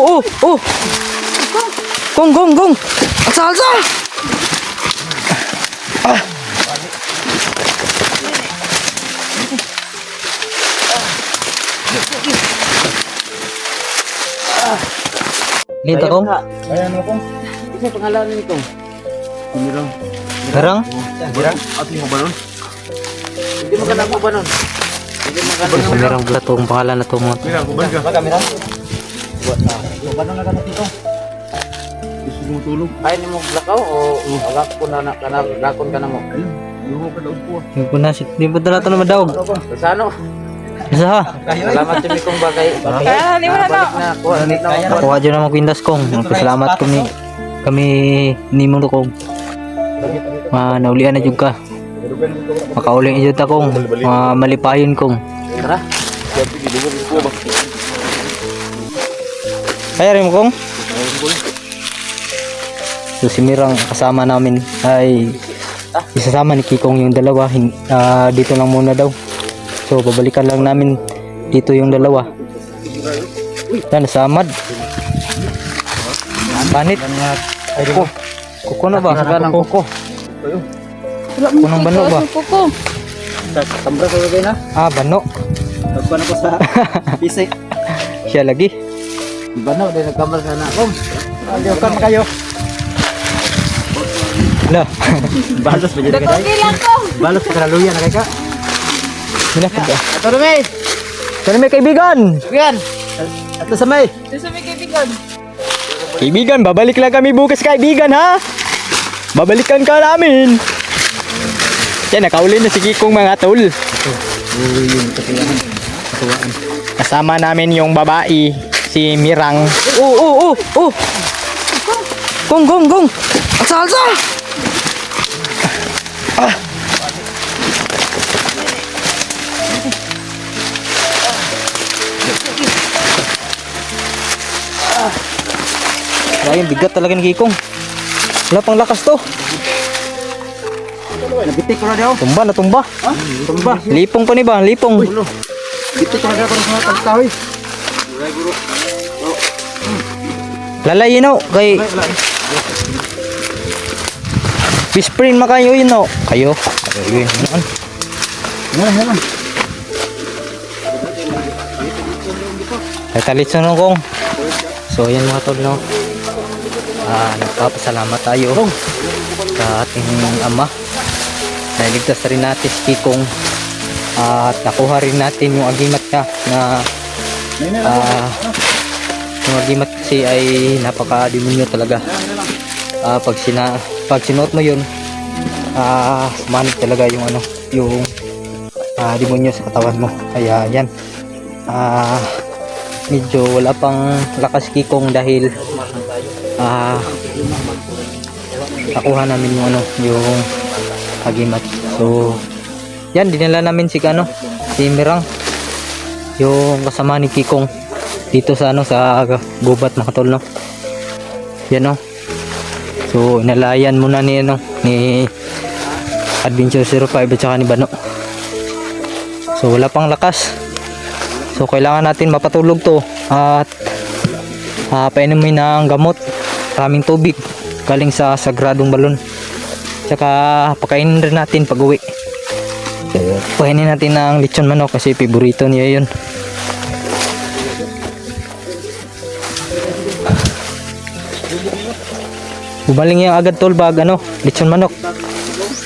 oh. Gong, gong, gong. Alsa, alsa. Ah. Lita kong? Ayan mo kong. Isa pangalan nito. Kumirang. Garang? Kumirang? At mo ba nun? Hindi mo ka ba nun? Hindi mo ka Kumirang pala itong pangalan na itong mga. Kumirang, kuban ka. Kamirang? Kuban na ganit ito. Gusto mo tulog? Kaya ni mo lakaw o lakon ka na mo? Ayun. Luho ka daw po. Hindi po na, hindi po na ito naman daw. Sa ano? Isa ha? Salamat sa kong bagay. Kaya hindi mo na Balik na ako. Nakuha dyan naman kwintas kong. Salamat kami ni Mundo kong. Naulian na dyan ka. Makauling dyan ta kong. Malipayon kong. Tara. Kaya rin mo kong? So si Mirang kasama namin ay isasama ni Kikong yung dalawa. Dito lang muna daw. So babalikan lang namin dito yung dalawa. Yan, nasamad. Panit. Kuko. Kuko na ba? Saka ng kuko. Kuko ng bano ba? Kuko. Tambra sa bagay na. Bano. Nagpan ako sa pisay. Siya lagi. Bano, din nagkamar sa na akong. Ayaw ka na kayo. Lah. Balos ba dyan ka Okay lang ko. Balos pa karaluyan na kayo ka. Minakad ba? Ato Rumi! Sana may kaibigan. Yan! Ato sa may. Gusto may kaibigan. Kaibigan, babalik lang kami bukas kaibigan ha. Babalikan ka namin. Yan, nakauli na si Kikong mga tol. Kasama namin yung babae, si Mirang. Oh. Gong, gong, gong. Alsa, alsa. Dahil bigat talaga ni Kikong. Wala pang lakas to. Nabitik ko na daw. Tumba na tumba. Tumba. Lipong pa ni ba? Lipong. Bitik ko na daw para sa mga tagtahoy. Lalay yun o. Kay... Bisprin makayo yun o. Kayo. Ayun. Yan. Ay talit sa kong. So yan mga tol no. Nagpapasalamat tayo sa ating ama. Nailigtas rin natin si Kikong. At nakuha rin natin yung agimat niya na yung agimat kasi ay napaka-demonyo talaga. Pag sinuot mo yun, sumanib talaga yung ano, yung demonyo sa katawan mo. Kaya yan. Medyo wala pang lakas Kikong dahil nakuha namin yung ano, yung agimat. So yan, dinala namin si Mirang, yung kasama ni Kikong dito sa ano, sa gubat mga tol no. Yan no. So inalayan muna ni ni Adventure 05 at saka ni Bano. So wala pang lakas. So kailangan natin mapatulog to at painumin ng gamot, maraming tubig galing sa sagradong balon. Tsaka pakainin rin natin pag uwi. Pakainin natin ng lechon manok kasi paborito niya yun. Bumaling yung agad tol bag lechon manok.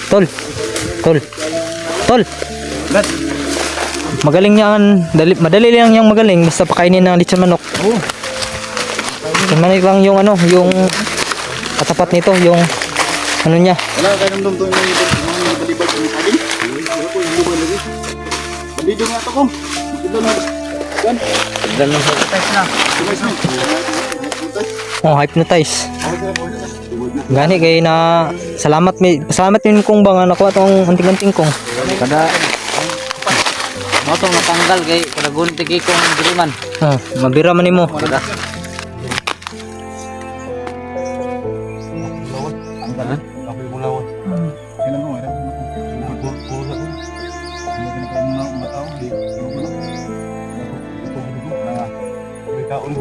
Tol. Magaling yan, madali lang yung magaling basta pakainin ng lechon manok. Lechon manok lang yung yung katapat nito, yung niya. Wala kayo nang dumdum yung mga balibag ng saging. Wala ko yung luman lagi. Bandido nga ito ko. Bandido na. Yan. Dala ng hypnotize na. Hypnotize. Gani kay na salamat min kong bang nakuha tong anting-anting kong. Kada motong natanggal kay kada gunti kay kong diliman. Mabira man nimo. Kada. Ako'y mulawan. Kailan mo, era? Puro sa ko. Hindi ka na kayo mga matao. Hindi. Ano ko lang? Ito, na. May kaon.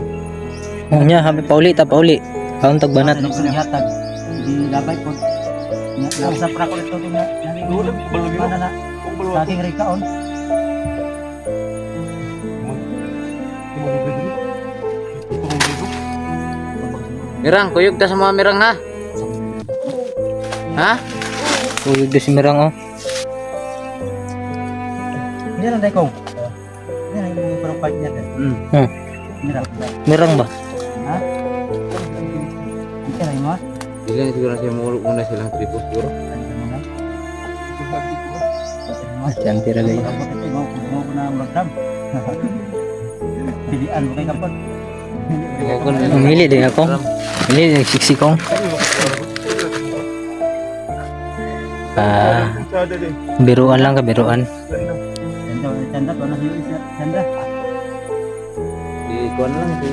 Nya, habi pauli ta pauli. Kaon tag banat. Ano sa hatag? Di labay po. Sa pra ko ito na. Mana na. Sa aking rikaon. Mirang, kuyog ta sa mga mirang ha. Ha? Uyog do si Mirang oh. Hindi lang dahil ko. Hindi lang yung parang fight niya. Hmm. Mirang. Mirang ba? Ha? Hindi ka lang mo ha? Hindi lang siguro siya muna silang tripo siguro. Diyan tira lay. Mau na magdam. Pilihan mo kay kapon. Umili din ako. Umili din siksikong. Biruan lang ka, biruan. Canda ko na siya isa. Canda. Di kuan lang si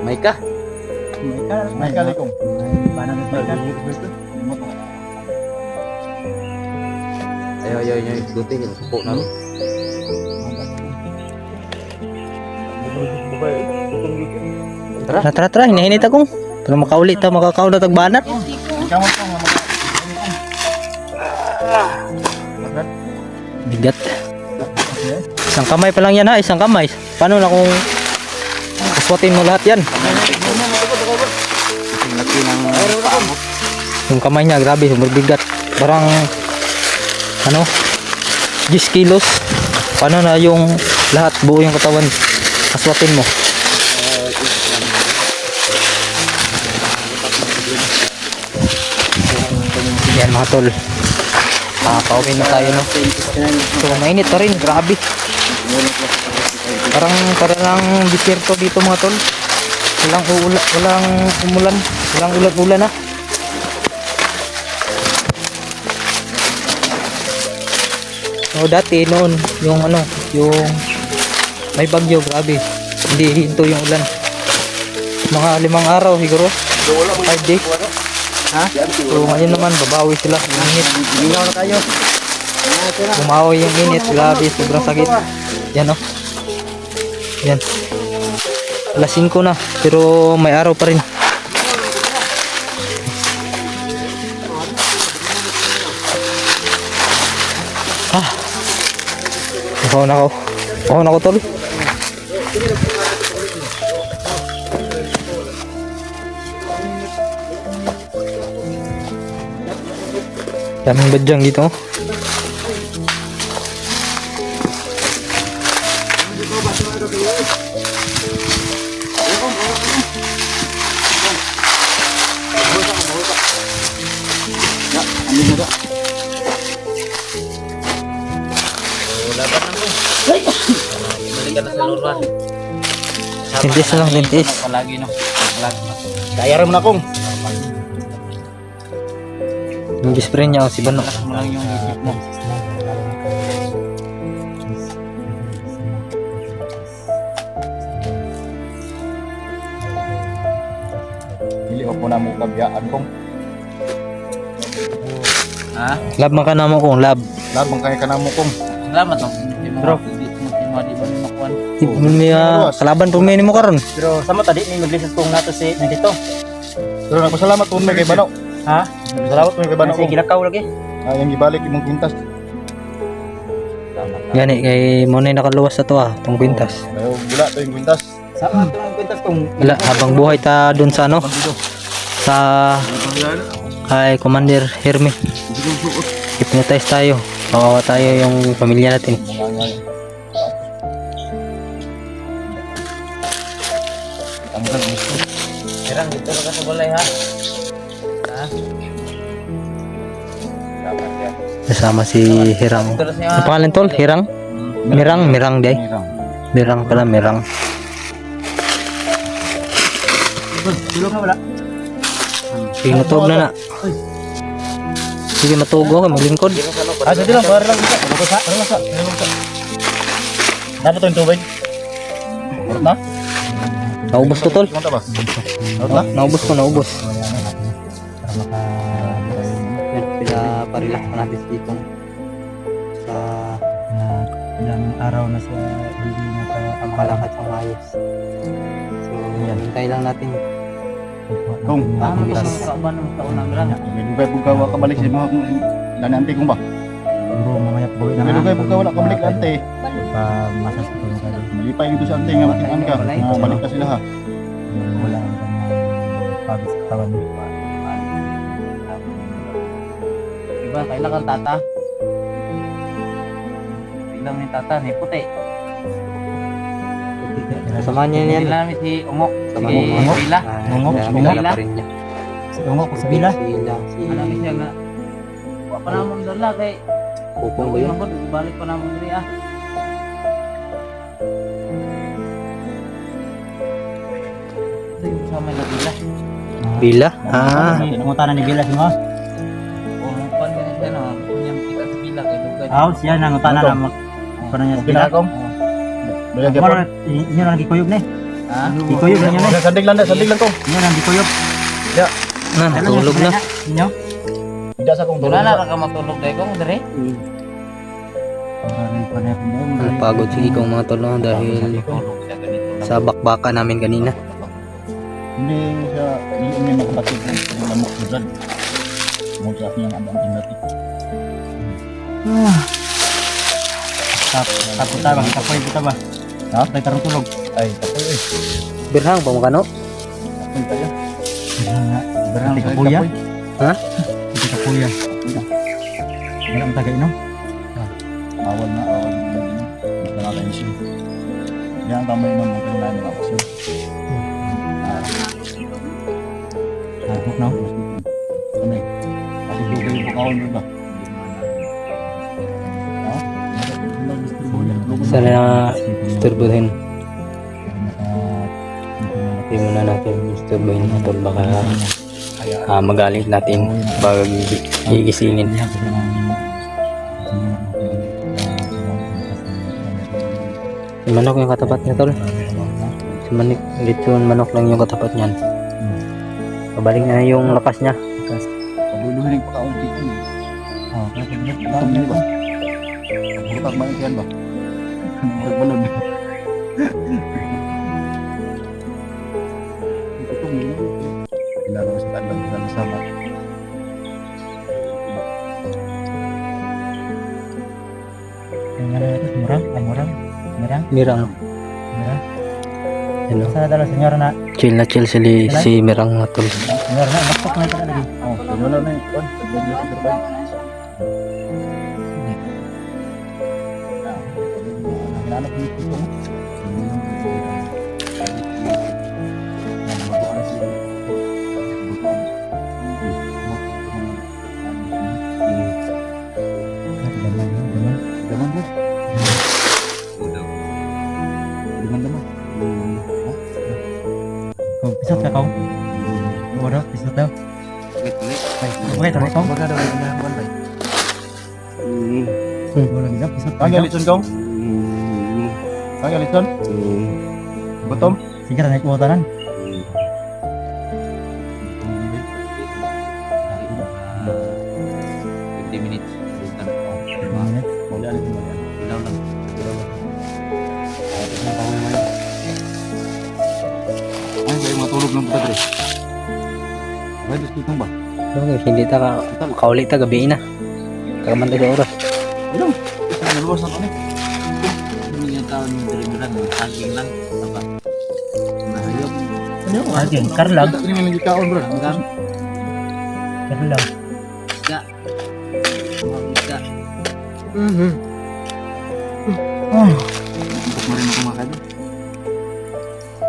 Maika. May kalikong. Paano na Maika? Ayo ikuti yung po na. Tara, hinahinit akong. Para makauli ta, makakaon na tag banat. Bigat. Isang kamay pa lang yan ha, isang kamay. Paano na kung kaswatin mo lahat yan? Yung kamay niya, grabe, bigat. Parang, ano, 10 kilos. Paano na yung lahat, buo yung katawan, kaswatin mo. Yan mga tol. Pauwi na tayo no. So mainit pa rin, grabe. Parang desierto dito mga tol. Walang umulan, walang ulan-ulan na. No, dati noon yung may bagyo, grabe. Hindi hinto yung ulan. Mga 5 araw siguro. 5 days. Ha? So ngayon naman babawi sila. Init. Gingaw na tayo. Bumawi yung init. Grabe, sobrang sakit. Yan o. Yan. Alas 5 na. Pero may araw pa rin. Uhaw na ako tol. Daming badyang dito. Balikan na sa luruan. Tintis na lang, tintis. Palagi no. Palagi. Kaya rin mo na kong. Yung best friend niya si Bano. Mo lang yung isip mo. Hindi ko po na mo kabiyaan kong. Ha? Lab man ka na mo kung lab. Labang kaya ka na mo kong. Salamat no. Bro, di mo makuan. Kalaban po may mo karon. Pero sama tadi ni maglisod kong nato si nandito. Pero nagpasalamat po may kay Bano. Ha? Salamat po kay Bano Kasi kong. gilakaw lagi. Yung ibalik imong kwintas. Gani kay mo na nakaluwas sa to tong kwintas. Wala to yung kwintas. Sama to ang kwintas kong Wala habang buhay ta doon sa ano sa kay Commander Herme. Hypnotize tayo. Kawawa tayo yung pamilya natin. Hirang dito ka sa balay ha. Kasama si Hirang. Ano pangalan tol? Hirang? Mirang day. Mirang pala, Mirang. Dilo ka wala. Sige, matug na na. Sige, matug ako, maglingkod. Sa dilo bar lang kita. Ano sa? Dapat to yung tubig. Na? Naubos ko tol. Monta ba? Naubos ko, naubos. Yan, pinaparelax na natin dito sa Ilang araw na siya hindi nakapalakad palakad sa mayos. So, Hintay lang natin. Kung Ano Yes. sa kauban ng taunang lang? dugay po ka wa kabalik sa mga dani ante kong ba. Bro, mamaya po na. Dugay po ka wala kabalik ante. Pa masas ko yung kado. Malipay dito sa ante nga makitaan ka. Balik ka sila ha. Wala ang kanyang pagis sa katawan. Diba, kailangan tata. Bilang ni tata, ni puti. Samahan niya yan. Bilang si Ungok. Samahan Si mo, Ungok. Bila. Ungok, si Bila Bila. pa rin niya. Si Ungok, si Bila. Sila, si Alam siya nga. Wa pa namon dala kay Pupong ba yun? balik pa namon diri ah. Ito yung sama na Bila. Bila? Ah, Nanguntanan ni Bila mo. Oh, pan ganun siya no. Kunya kita sa Bila kay Lugay. Siya nanguntanan na Parang niya sa Bila. Kinakom. Dala gyapon. Mara inyo lang gikuyog ni. Ha? Gikuyog lang yun eh. Sandig lang ko. Inyo lang gikuyog. natulog na. Inyo? Tidak sa kong Wala na ka matulog dai kong dire. Napagod sige kong mga tolo dahil sa bakbaka namin kanina. Hindi siya hindi makapatid ng lamok ni Brad. Mo sa akin ang abang tingati. Tapos tayo, tapoy kita ba? Ha? Tayo tarong tulog. Ay, tapoy eh. Birhang pa mo kano? Tapoy tayo. Berang Tapoy, kapuya. tapoy. Ha? Ito kapuya. Berang tagay no? Awal na, awal na. Nagkakata yung siya. Yan, tamay naman mga kailangan ng ako siya. Hagok no? Kami. Kasi dugay yung pagkaon mo ba? Sana isturbuhin. Hindi muna natin isturbuhin na tol. Baka magalit natin pag gigisingin. Si manok yung katapat niya tol. Si manok, lechon manok lang yung katapat niyan. Pabalik na yung lakas niya. Paguluhin yung pagkaon dito. Ito mo ba? Butak ba yan ba? Nagbalon. Ito mo. Kailangan sa talang na sama. Yang ada itu murang, murang, murang, Mirang. murang. Ano? Sana adalah senyora nak, Chill na chill si Mirang mga tol. senyora nak, masuk na ito lagi. Oh, wala na yun. Pagbabless sa trabaho. Nanap ni Tito mo. Kau pisat ka kau? Waduh, pisat daw. Okay, tarik kau. Baga daw na buwan ba? Wala bisa pisat. Kang yalitson kong? Kang yalitson? Gutom? Sige naik kuotanan. 50 minutes. Mangat. Wala yalitson ba yan? Ilaw lang. Ay, may matulog lang pa dre. Ay, dito ba? Okay, hindi ta kauli ta gabi na. Kaman tayo sa oras. Ayun, isa na luwas na kami. Hindi yung taon yung dalimuran. Hanging lang. Apa? Nahayop. Ano? Agen, karlag. Ini yang lagi kaon, bro. Hanggang. Karlag. Isda. Mga isda. Untuk marin ako makan.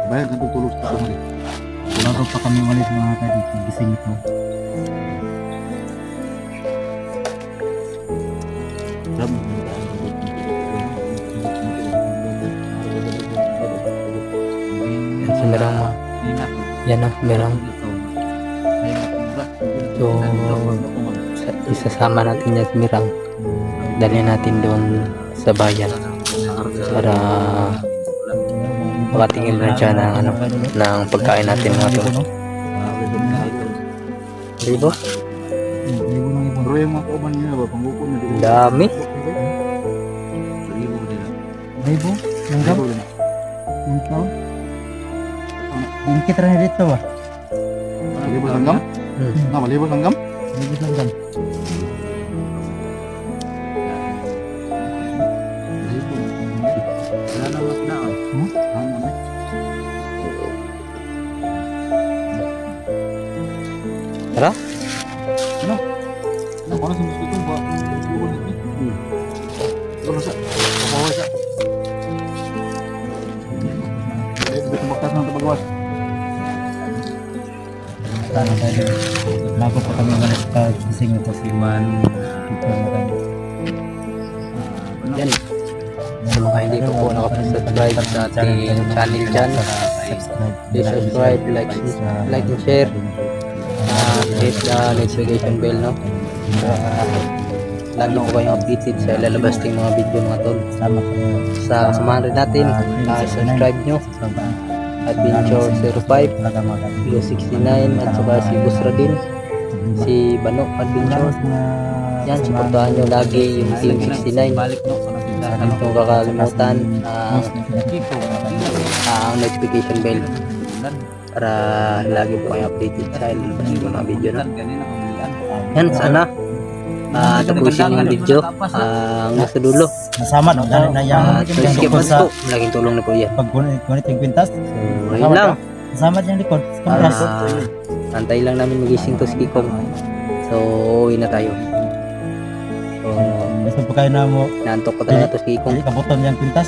Bayar kan tulog sa kami. Bago pa kami umalis mga kaibigan, gising ito. Jam. Yan si Mirang ma. Yan na, Mirang. So, isasama natin yan si Mirang. Dali natin doon sa bayan para makatingin rin siya ng, ano, ng pagkain natin mga to. Diba? Bro, yung mga kauban niya ba? Pangguko na dito. Dami. Ribu, langgam, Bro, na. ikaw. Ingkit rin dito ba? Malibos langgam? Malibos langgam? Ingkit lang dyan. Wala na lockdown. Ano na? Tara. Ano, ano sa mosquito ba? Ano sa? Kapawa siya. Dito tumaktas ng tabagawas. Sana tayo. Bago pa kami malas gising ito si Man. Ito na tayo. Yan. Sa mga hindi ko po nakapag-subscribe sa ating channel dyan, please subscribe, like and share. Hit the notification bell, no? Lagi po kayong updated sa ilalabas ting mga video mga tol. Sama kami. Sa kasamahan rin natin, subscribe nyo, Adventure 05, Blue 69, at saka si Busra din, si Bano Adventure. Yan, supportahan nyo lagi yung Team 69. Balik no. Huwag nyo kakalimutan ang notification bell para lagi po kayo updated sa ilalabas ng mga video, no? Yan, sana tapusin yung video hanggang sa dulo. Nasama no, dahil na yung Skip tungkol sa malaking tulong na po yan. pagkunit yung kwintas. So, ayun lang. Nasama dyan yung likod. Kumpras. Antay lang namin magising to si Kikong. So, uwi na tayo. So, Basta pa kayo na mo, naantok ko talaga to si Kikong. hindi kabuton yung kwintas.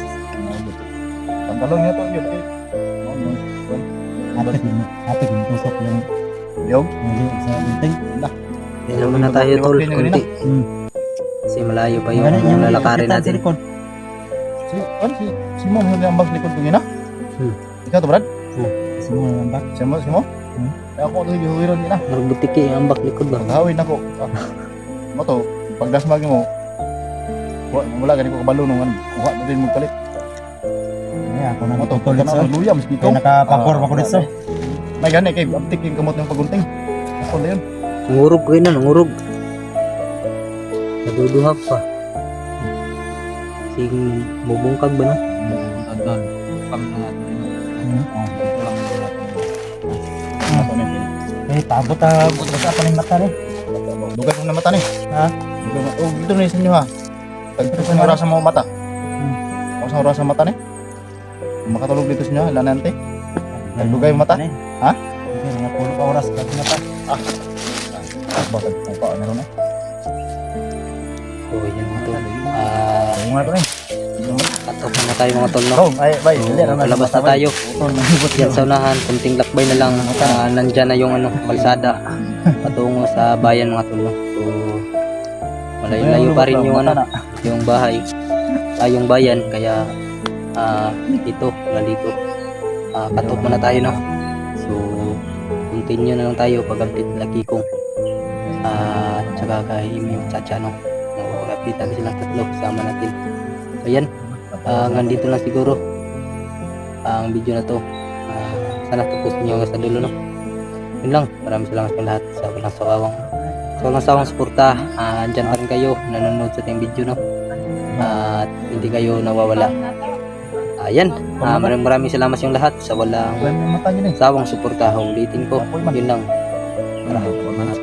Tanggalon niya to yun. Apik yung tusok yung Diyog. sa unting. Dahil muna tayo tol, kunti. Kasi malayo pa yung lalakarin Sa natin. likod. Si Mo mo ang bag likod ko na. Ikaw to Brad? Semua ang bak. Si Mo? Kaya ako to hiwiron nila. Magbutiki ang ambak likod ba? Gawin ako. Mo to, pagdasmag mo. Wala gani ko kabalo nung ano. Kuha na din mo palit. Ako na Mo to, tutulit kana sa. luya mosquito. Kaya nakapagor ako dito. May gani kay aptik yung kamot ng pagunting. Ako na yun. Nangurog ko yun na, nangurog. Naduduhap pa. Sing bubungkag ba no? Doon. Kam na natin. Tabot sa paling mata rin. Dugas mo na mata ni. Ha? Oh, dito na sa inyo ha. Tagpito sa oras sa mga mata. Ako sa oras sa mata ni. Makatulog dito sa inyo, lanante. Nagdugay yung mata? Ha? Mga pulo ka oras ka mata. Bakit? Ang paa na rin na. So, yun mga tol. Ang nga rin. Katok na tayo mga tol, no? Oh, ay, bay. So, palabas na tayo. Yan sa unahan, kunting lakbay na lang. Nandyan na yung kalsada patungo sa bayan mga tol, no? So, malayo-layo pa rin yung yung bahay, yung bayan, kaya dito, nandito. Katok muna tayo, no? So, continue na lang tayo pag-update nila Kikong. Tsaka kay yung Chacha, no? Update natin silang tatlo, kasama natin. So, yan. Nandito lang siguro ang video na to. Sana tapusin nyo hanggang sa dulo, no? Yun lang, maraming salamat sa lahat sa walang sawang suporta. Andyan pa rin kayo nanonood sa ating video, no? At hindi kayo nawawala. Ayan, maraming salamat sa lahat sa walang Mata niyo ni. sawang suporta. Ulitin ko, yun lang. Maraming salamat.